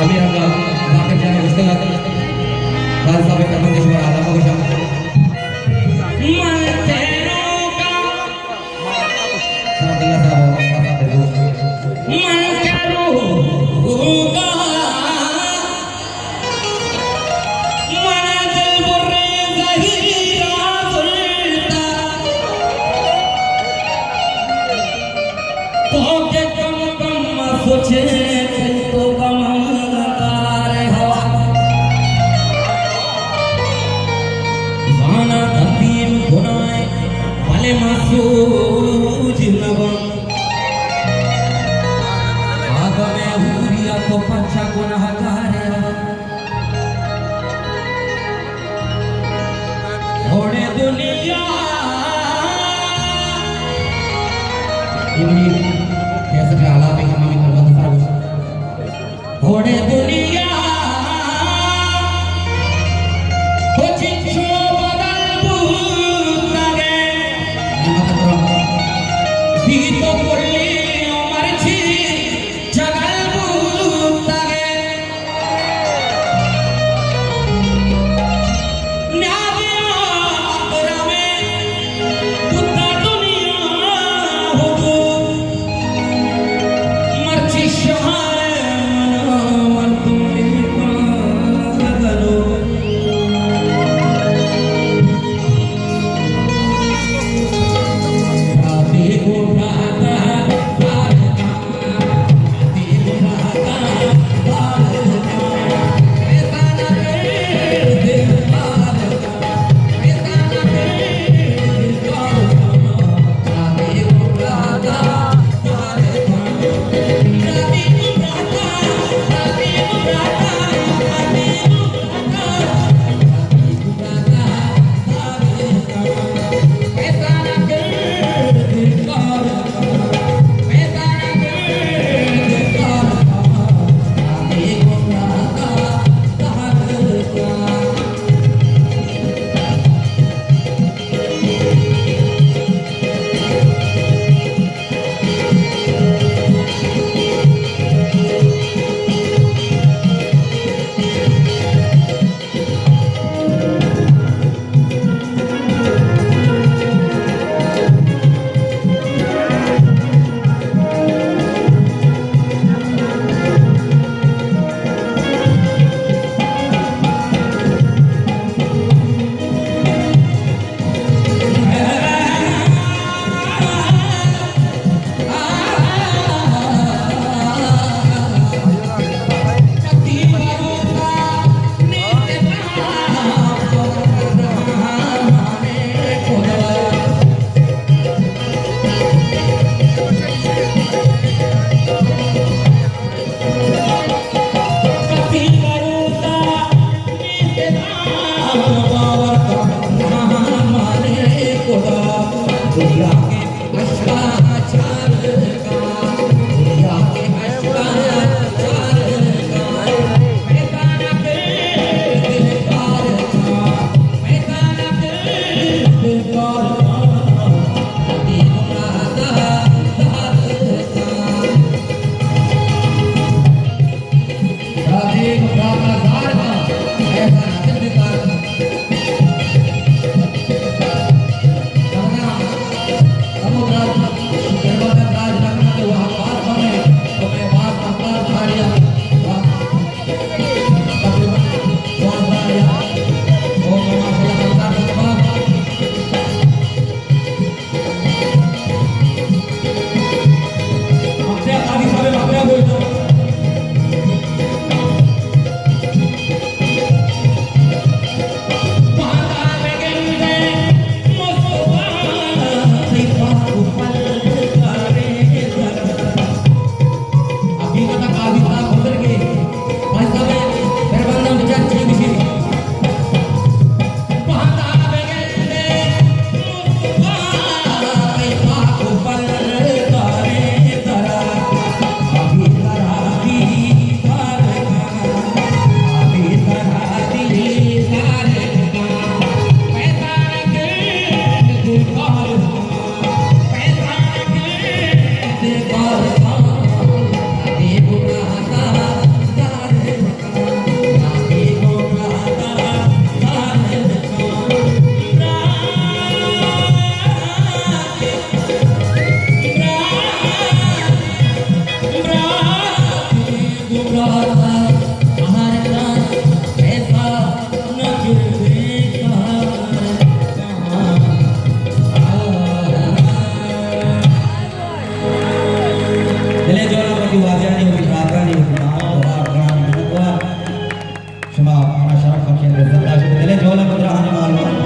Kami hanggang bakit dyan ang gusto natin. Dahil sabi ka ng Diyos, alam mo ko siya. Maltero ka, Sabi nga sa ako, kapatid. maltero ka, manadal borre zahira zulta, toke kam soche to kamar hawa, zana tabir gunai bale masuj nabam. तो पच्छा गुनाहगार घोड़े दुनिया Ini biasa dialami kami kalau terus. घोड़े दुनिया हो चिंचो बदल बुतागे Lima terang. सीतो pulley मरची जगल बुतागे न्यादिया रमे बुता दुनिया हो मरची शहार मन तुमने पागलो राधे को राधा शाख पक्षेंद्र सदा जल ज्वाला पुत्र हनुमान